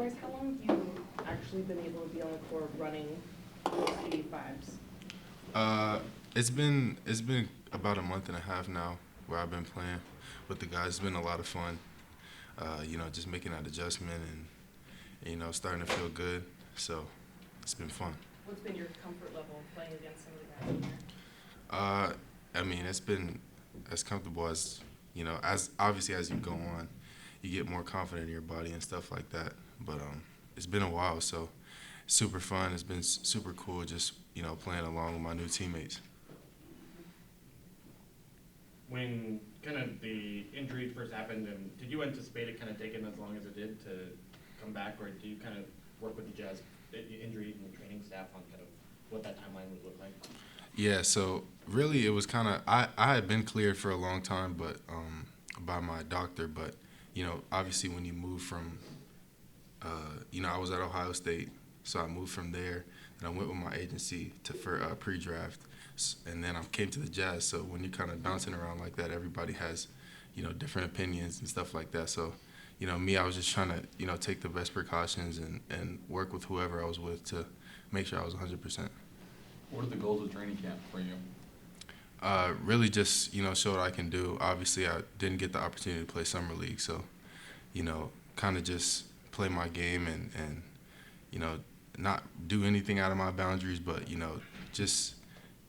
Bryce, how long have you actually been able to be on the court running those 85s? It's been about a month and a half now where I've been playing with the guys. It's been a lot of fun. Just making that adjustment and starting to feel good. So it's been fun. What's been your comfort level playing against some of the guys in here? It's been as comfortable as as obviously as you go on, you get more confident in your body and stuff like that. But it's been a while, so super fun. It's been super cool just playing along with my new teammates. When kind of the injury first happened, did you anticipate it kind of taking as long as it did to come back, or do you kind of work with the Jazz injury and the training staff on kind of what that timeline would look like? Yeah, so really it was kind of I had been cleared for a long time, but by my doctor. But obviously when you move from I was at Ohio State, so I moved from there, and I went with my agency for pre-draft, and then I came to the Jazz. So when you're kind of bouncing around like that, everybody has different opinions and stuff like that. So me, I was just trying to take the best precautions and work with whoever I was with to make sure I was 100%. What are the goals of training camp for you? Really just, show what I can do. Obviously, I didn't get the opportunity to play Summer League, so, kind of just play my game and not do anything out of my boundaries, but, just,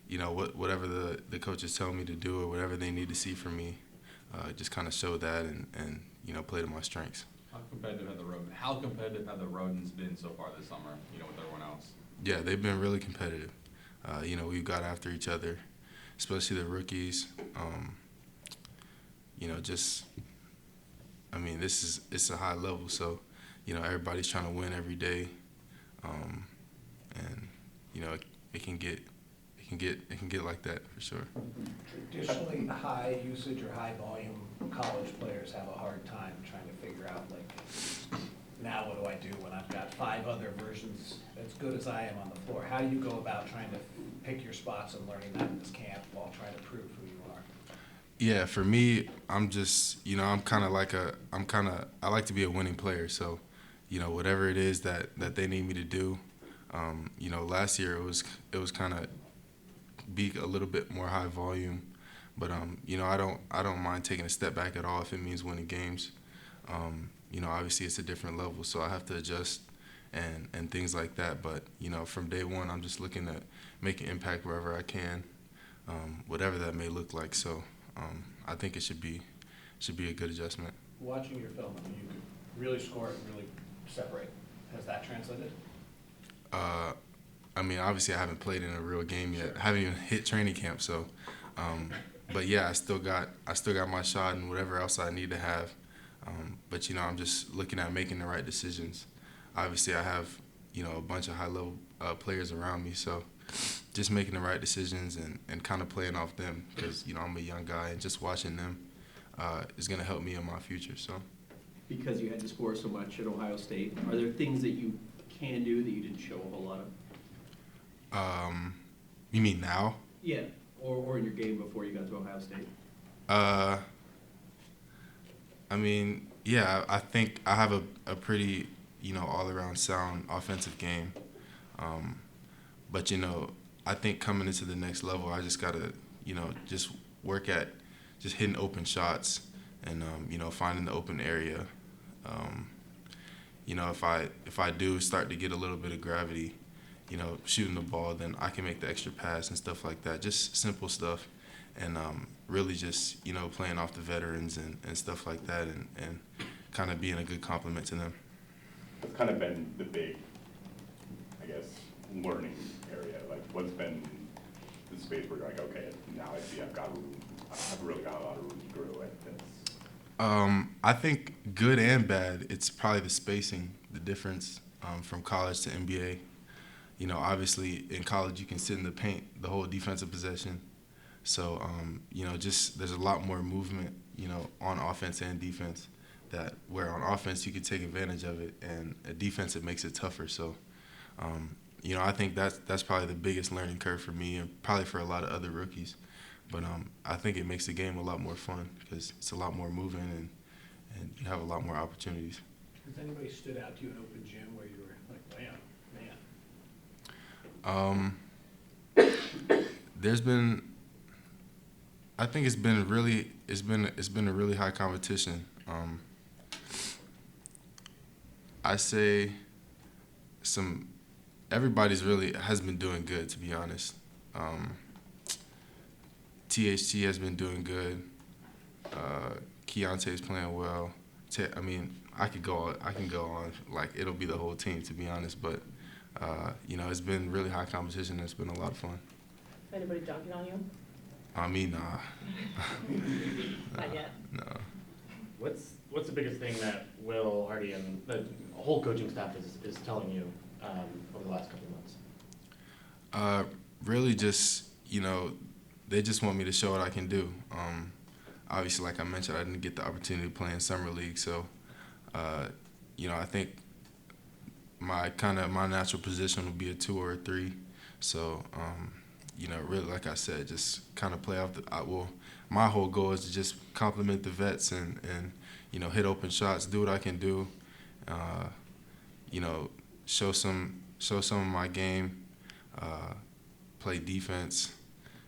whatever the coaches tell me to do or whatever they need to see from me, just kind of show that and play to my strengths. How competitive have the Rodents been so far this summer, with everyone else? Yeah, they've been really competitive. We've got after each other, especially the rookies. It's a high level, so everybody's trying to win every day, and it can get like that for sure. Traditionally, high usage or high volume college players have a hard time trying to figure out, like, now what do I do when I've got 5 other versions as good as I am on the floor? How do you go about trying to pick your spots and learning that in this camp while trying to prove who you are? Yeah, for me, I'm just, I like to be a winning player. So, whatever it is that they need me to do, last year it was kind of be a little bit more high volume, but I don't mind taking a step back at all if it means winning games. Obviously it's a different level, so I have to adjust and things like that. But from day one, I'm just looking to make an impact wherever I can, whatever that may look like. So I think it should be a good adjustment. Watching your film, I mean, you could really score and really separate. Has that translated? Obviously I haven't played in a real game yet. Sure. I haven't even hit training camp, so. But yeah, I still got my shot and whatever else I need to have. But I'm just looking at making the right decisions. Obviously, I have a bunch of high-level players around me, so just making the right decisions and kind of playing off them because I'm a young guy and just watching them is going to help me in my future. So. Because you had to score so much at Ohio State, are there things that you can do that you didn't show a whole lot of? You mean now? Yeah, or in your game before you got to Ohio State? Yeah, I think I have a pretty, all-around sound offensive game. But, I think coming into the next level, I just got to, just work at just hitting open shots and, finding the open area. If I do start to get a little bit of gravity, shooting the ball, then I can make the extra pass and stuff like that. Just simple stuff. And really just, playing off the veterans and stuff like that and kind of being a good compliment to them. What's kind of been the big, I guess, learning area? Like, what's been the space where you're like, okay, now I see I've really got a lot of room to grow at this? I think good and bad, it's probably the spacing, the difference from college to NBA. Obviously in college you can sit in the paint the whole defensive possession. So, just there's a lot more movement, on offense and defense where on offense you can take advantage of it, and at defense it makes it tougher. So, I think that's probably the biggest learning curve for me and probably for a lot of other rookies. But I think it makes the game a lot more fun because it's a lot more moving and you have a lot more opportunities. Has anybody stood out to you in open gym where you were like, man? There's been, I think it's been a really high competition. I say everybody's really has been doing good, to be honest. THT has been doing good. Keontae's playing well. I mean, I can go on, like it'll be the whole team, to be honest. But it's been really high competition. It's been a lot of fun. Anybody dunking on you? Me, nah. Not yet. No. What's the biggest thing that Will, Hardy, and the whole coaching staff is telling you over the last couple of months? Really just, they just want me to show what I can do. Obviously, like I mentioned, I didn't get the opportunity to play in summer league, so I think my natural position would be a 2 or a 3. So really, like I said, just kind of play off my whole goal is to just compliment the vets and hit open shots, do what I can do, show some of my game, play defense,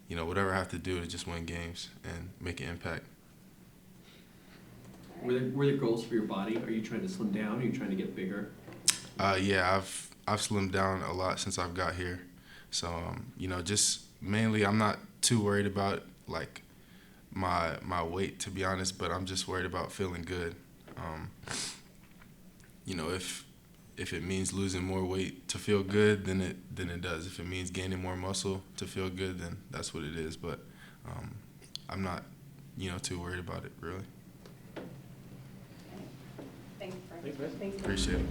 whatever I have to do to just win games and make an impact. Were there goals for your body? Are you trying to slim down? Are you trying to get bigger? Yeah, I've slimmed down a lot since I've got here. So, just mainly I'm not too worried about like my weight, to be honest, but I'm just worried about feeling good. If it means losing more weight to feel good, then it does. If it means gaining more muscle to feel good, then that's what it is. But I'm not, too worried about it, really. Thanks, Frank. Thanks, guys. Thanks. Appreciate it.